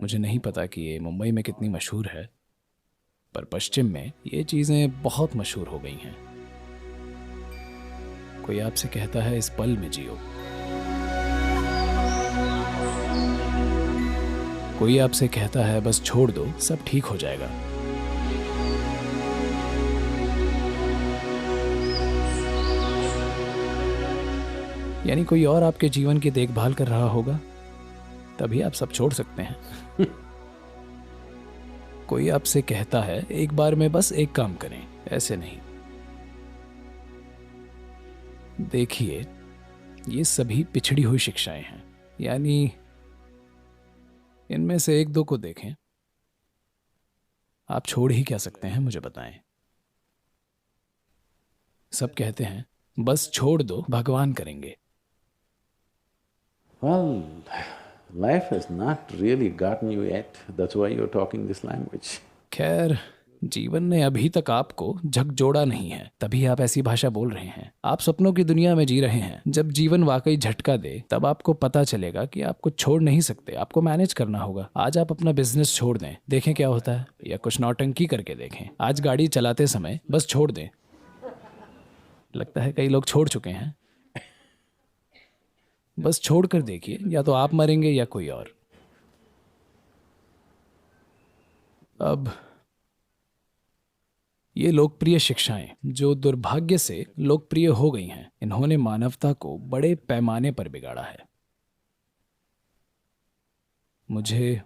मुझे नहीं पता कि ये मुंबई में कितनी मशहूर है, पर पश्चिम में ये चीज़ें बहुत मशहूर हो गई हैं। कोई आपसे कहता है इस पल में जियो, कोई आपसे कहता है बस छोड़ दो सब ठीक हो जाएगा। यानी कोई और आपके जीवन की देखभाल कर रहा होगा, तभी आप सब छोड़ सकते हैं। कोई आपसे कहता है एक बार में बस एक काम करें, ऐसे नहीं। देखिए, ये सभी पिछड़ी हुई शिक्षाएं हैं। यानी इनमें से एक दो को देखें, आप छोड़ ही क्या सकते हैं, मुझे बताएं। सब कहते हैं बस छोड़ दो, भगवान करेंगे। Well, life has not really gotten you yet. That's why you're talking this language. खैर, जीवन ने अभी तक आपको झकझोड़ा नहीं है, तभी आप ऐसी भाषा बोल रहे हैं। आप सपनों की दुनिया में जी रहे हैं। जब जीवन वाकई झटका दे, तब आपको पता चलेगा कि आप कुछ छोड़ नहीं सकते, आपको मैनेज करना होगा। आज आप अपना बिजनेस छोड़ दें, देखें क्या होता है, या कुछ नौटंकी करके देखें। आज गाड़ी चलाते समय बस छोड़ दें। लगता है कई लोग छोड़ चुके हैं। बस छोड़ कर देखिए, या तो आप मरेंगे या कोई और। अब ये लोकप्रिय शिक्षाएं जो दुर्भाग्य से लोकप्रिय हो गई हैं, इन्होंने मानवता को बड़े पैमाने पर बिगाड़ा है। मुझे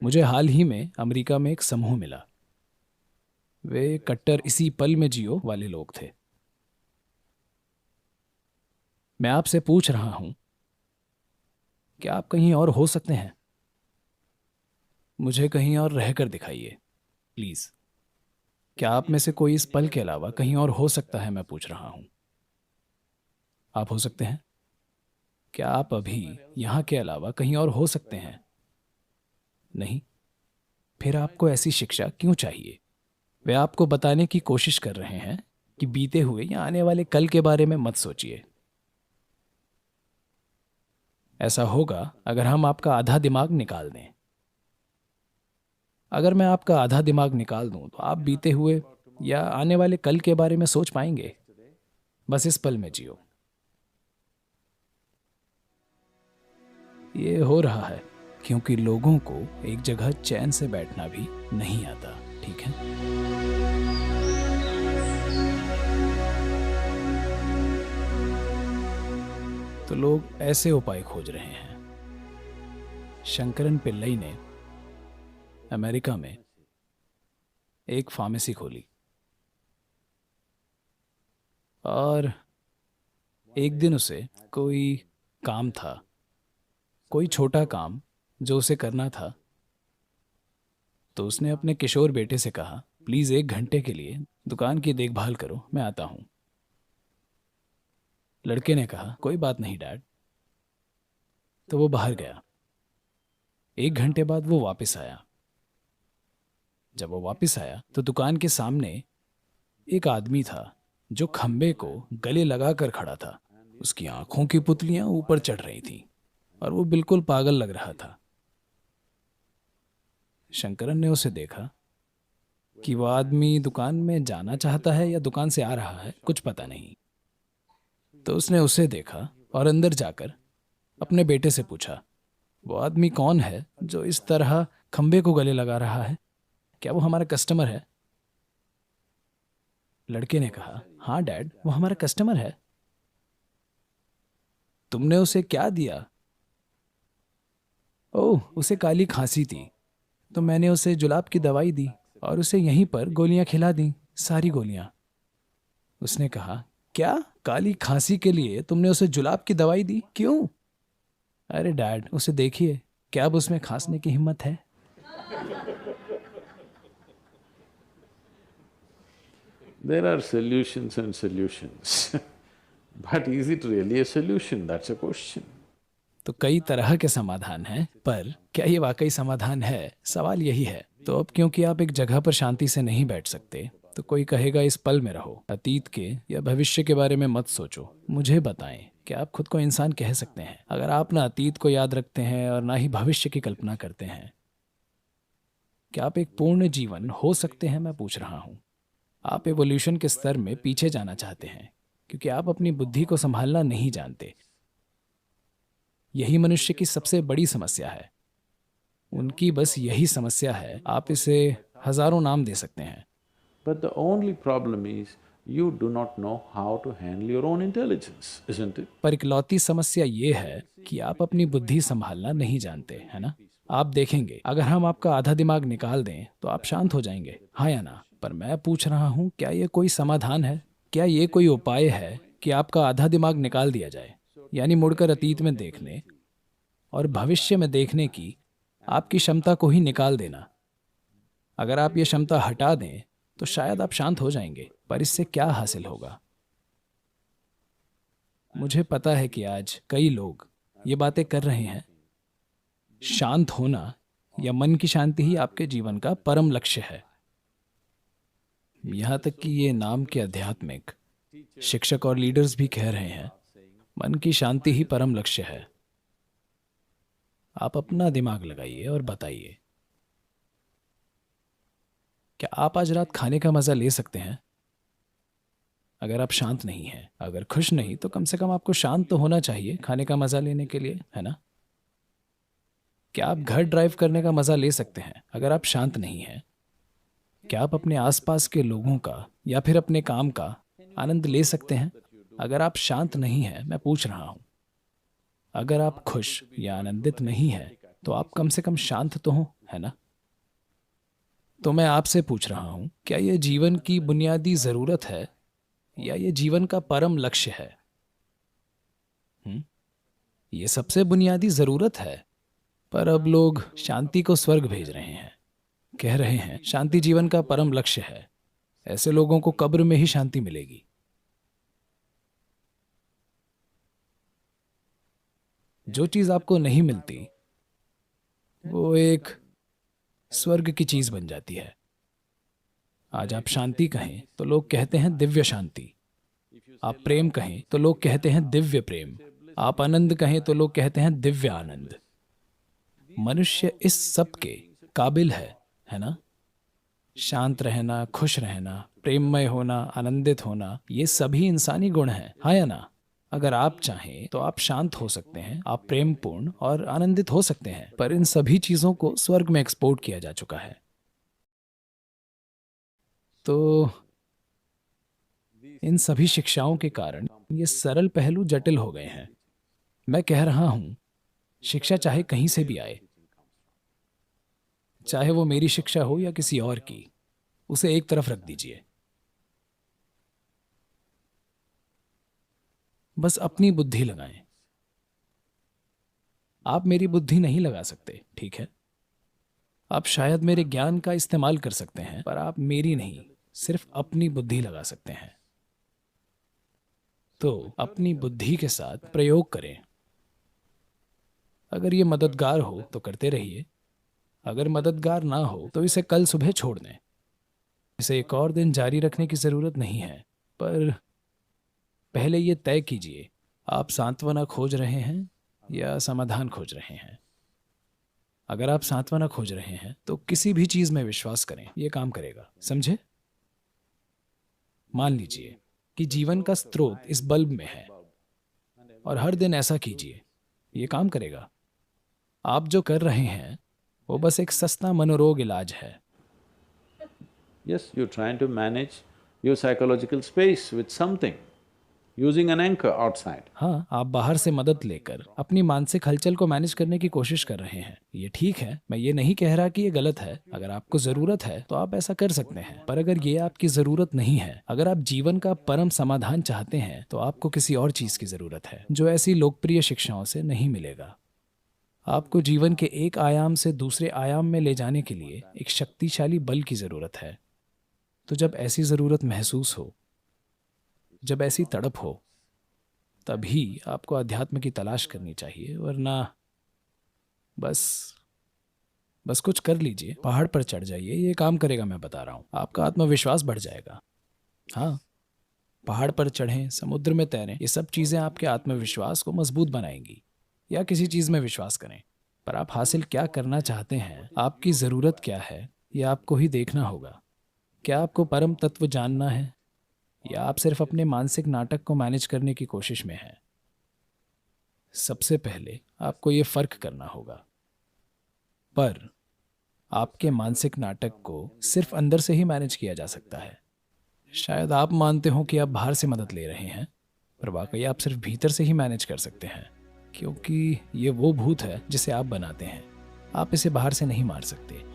मुझे हाल ही में अमेरिका में एक समूह मिला। वे कट्टर इसी पल में जियो वाले लोग थे। मैं आपसे पूछ रहा हूं, क्या आप कहीं और हो सकते हैं? मुझे कहीं और रहकर दिखाइए प्लीज। क्या आप में से कोई इस पल के अलावा कहीं और हो सकता है, मैं पूछ रहा हूं। आप हो सकते हैं? क्या आप अभी यहां के अलावा कहीं और हो सकते हैं? नहीं? फिर आपको ऐसी शिक्षा क्यों चाहिए? वे आपको बताने की कोशिश कर रहे हैं कि बीते हुए या आने वाले कल के बारे में मत सोचिए। ऐसा होगा अगर हम आपका आधा दिमाग निकाल दें। अगर मैं आपका आधा दिमाग निकाल दूं तो आप बीते हुए या आने वाले कल के बारे में सोच पाएंगे। बस इस पल में जियो। ये हो रहा है क्योंकि लोगों को एक जगह चैन से बैठना भी नहीं आता, ठीक है? तो लोग ऐसे उपाय खोज रहे हैं। शंकरन पिल्लई ने अमेरिका में एक फार्मेसी खोली, और एक दिन उसे कोई काम था, कोई छोटा काम जो उसे करना था। तो उसने अपने किशोर बेटे से कहा, प्लीज 1 घंटे के लिए दुकान की देखभाल करो, मैं आता हूं। लड़के ने कहा, कोई बात नहीं डैड। तो वो बाहर गया। 1 घंटे बाद वो वापस आया। जब वो वापस आया तो दुकान के सामने एक आदमी था जो खंबे को गले लगाकर खड़ा था। उसकी आंखों की पुतलियां ऊपर चढ़ रही थीं और वो बिल्कुल पागल लग रहा था। शंकरन ने उसे देखा कि वो आदमी दुकान में जाना चाहता है या दुकान से आ रहा है, कुछ पता नहीं। तो उसने उसे देखा और अंदर जाकर अपने बेटे से पूछा, वो आदमी कौन है जो इस तरह खंबे को गले लगा रहा है? क्या वो हमारा कस्टमर है? लड़के ने कहा, हाँ डैड, वो हमारा कस्टमर है। तुमने उसे क्या दिया? ओह, उसे काली खांसी थी, तो मैंने उसे जुलाब की दवाई दी और उसे यहीं पर गोलियां खिला दी, सारी गोलियां। उसने कहा, क्या काली खांसी के लिए तुमने उसे जुलाब की दवाई दी? क्यों? अरे डैड, उसे देखिए, क्या अब उसमें खांसने की हिम्मत है? There are solutions and solutions. But is it really a solution? That's a question. तो कई तरह के समाधान हैं, पर क्या ये वाकई समाधान है? सवाल यही है। तो अब क्योंकि आप एक जगह पर शांति से नहीं बैठ सकते, तो कोई कहेगा इस पल में रहो, अतीत के या भविष्य के बारे में मत सोचो। मुझे बताएं, क्या आप खुद को इंसान कह सकते हैं अगर आप ना अतीत को याद रखते हैं और ना ही भविष्य की कल्पना करते हैं? क्या आप एक पूर्ण जीवन हो सकते हैं, मैं पूछ रहा हूँ। आप एवोल्यूशन के स्तर में पीछे जाना चाहते हैं क्योंकि आप अपनी बुद्धि को संभालना नहीं जानते। यही मनुष्य की सबसे बड़ी समस्या है। उनकी बस यही समस्या है। आप इसे हजारों नाम दे सकते हैं। But the only problem is you do not know how to handle your own intelligence, isn't it? पर इकलौती समस्या ये है कि आप अपनी बुद्धि संभालना नहीं जानते, है ना? आप देखेंगे, अगर हम आपका आधा दिमाग निकाल दें तो आप शांत हो जाएंगे, हाँ या ना? पर मैं पूछ रहा हूँ, क्या ये कोई समाधान है? क्या ये कोई उपाय है कि आपका आधा दिमाग निकाल दिया जाए, यानी मुड़कर अतीत में देखने और भविष्य में देखने की आपकी क्षमता को ही निकाल देना? अगर आप ये क्षमता हटा दें तो शायद आप शांत हो जाएंगे, पर इससे क्या हासिल होगा? मुझे पता है कि आज कई लोग ये बातें कर रहे हैं। शांत होना या मन की शांति ही आपके जीवन का परम लक्ष्य है। यहाँ तक कि ये नाम के आध्यात्मिक शिक्षक और लीडर्स भी कह रहे हैं, मन की शांति ही परम लक्ष्य है। आप अपना दिमाग लगाइए और बताइए, क्या आप आज रात खाने का मजा ले सकते हैं? अगर आप शांत नहीं हैं, अगर खुश नहीं, तो कम से कम आपको शांत तो होना चाहिए खाने का मजा लेने के लिए, है ना? क्या आप घर ड्राइव करने का मजा ले सकते हैं अगर आप शांत नहीं हैं? क्या आप अपने आसपास के लोगों का या फिर अपने काम का आनंद ले सकते हैं अगर आप शांत नहीं हैं? मैं पूछ रहा हूं। अगर आप खुश या आनंदित नहीं हैं तो आप कम से कम शांत तो हो, है ना? तो मैं आपसे पूछ रहा हूं, क्या यह जीवन की बुनियादी जरूरत है या ये जीवन का परम लक्ष्य है? ये सबसे बुनियादी जरूरत है। पर अब लोग शांति को स्वर्ग भेज रहे हैं, कह रहे हैं शांति जीवन का परम लक्ष्य है। ऐसे लोगों को कब्र में ही शांति मिलेगी। जो चीज आपको नहीं मिलती वो एक स्वर्ग की चीज बन जाती है। आज आप शांति कहें तो लोग कहते हैं दिव्य शांति। आप प्रेम कहें तो लोग कहते हैं दिव्य प्रेम। आप आनंद कहें तो लोग कहते हैं दिव्य आनंद। मनुष्य इस सब के काबिल है ना? शांत रहना, खुश रहना, प्रेममय होना, आनंदित होना, ये सभी इंसानी गुण हैं, हाँ या ना? अगर आप चाहें तो आप शांत हो सकते हैं, आप प्रेमपूर्ण और आनंदित हो सकते हैं, पर इन सभी चीजों को स्वर्ग में एक्सपोर्ट किया जा चुका है। तो इन सभी शिक्षाओं के कारण ये सरल पहलू जटिल हो गए हैं। मैं कह रहा हूं, शिक्षा चाहे कहीं से भी आए, चाहे वो मेरी शिक्षा हो या किसी और की, उसे एक तरफ रख दीजिए। बस अपनी बुद्धि लगाएं। आप मेरी बुद्धि नहीं लगा सकते, ठीक है? आप शायद मेरे ज्ञान का इस्तेमाल कर सकते हैं, पर आप मेरी नहीं, सिर्फ अपनी बुद्धि लगा सकते हैं। तो अपनी बुद्धि के साथ प्रयोग करें। अगर ये मददगार हो तो करते रहिए, अगर मददगार ना हो तो इसे कल सुबह छोड़ दें। इसे एक और दिन जारी रखने की जरूरत नहीं है, पर पहले ये तय कीजिए, आप सांत्वना खोज रहे हैं या समाधान खोज रहे हैं? अगर आप सांत्वना खोज रहे हैं तो किसी भी चीज में विश्वास करें, यह काम करेगा, समझे? मान लीजिए कि जीवन का स्रोत इस बल्ब में है और हर दिन ऐसा कीजिए, यह काम करेगा। आप जो कर रहे हैं वो बस एक सस्ता मनोरोग इलाज है। Yes, you're trying to manage your psychological space with something, using an anchor outside. हाँ, आप बाहर से मदद लेकर अपनी मानसिक हलचल को मैनेज करने की कोशिश कर रहे हैं। ये ठीक है, मैं ये नहीं कह रहा कि ये गलत है। अगर आपको जरूरत है तो आप ऐसा कर सकते हैं, पर अगर ये आपकी जरूरत नहीं है, अगर आप जीवन का परम समाधान चाहते हैं, तो आपको किसी और चीज की जरूरत है जो ऐसी लोकप्रिय शिक्षाओं से नहीं मिलेगा। आपको जीवन के एक आयाम से दूसरे आयाम में ले जाने के लिए एक शक्तिशाली बल की जरूरत है। तो जब ऐसी जरूरत महसूस हो, जब ऐसी तड़प हो, तभी आपको अध्यात्म की तलाश करनी चाहिए, वरना बस कुछ कर लीजिए, पहाड़ पर चढ़ जाइए, ये काम करेगा। मैं बता रहा हूँ, आपका आत्मविश्वास बढ़ जाएगा। हाँ, पहाड़ पर चढ़ें, समुद्र में तैरें, ये सब चीजें आपके आत्मविश्वास को मजबूत बनाएंगी। या किसी चीज में विश्वास करें, पर आप हासिल क्या करना चाहते हैं, आपकी जरूरत क्या है, ये आपको ही देखना होगा। क्या आपको परम तत्व जानना है, या आप सिर्फ अपने मानसिक नाटक को मैनेज करने की कोशिश में हैं? सबसे पहले आपको ये फर्क करना होगा। पर आपके मानसिक नाटक को सिर्फ अंदर से ही मैनेज किया जा सकता है। शायद आप मानते हो कि आप बाहर से मदद ले रहे हैं, पर वाकई आप सिर्फ भीतर से ही मैनेज कर सकते हैं, क्योंकि ये वो भूत है जिसे आप बनाते हैं। आप इसे बाहर से नहीं मार सकते।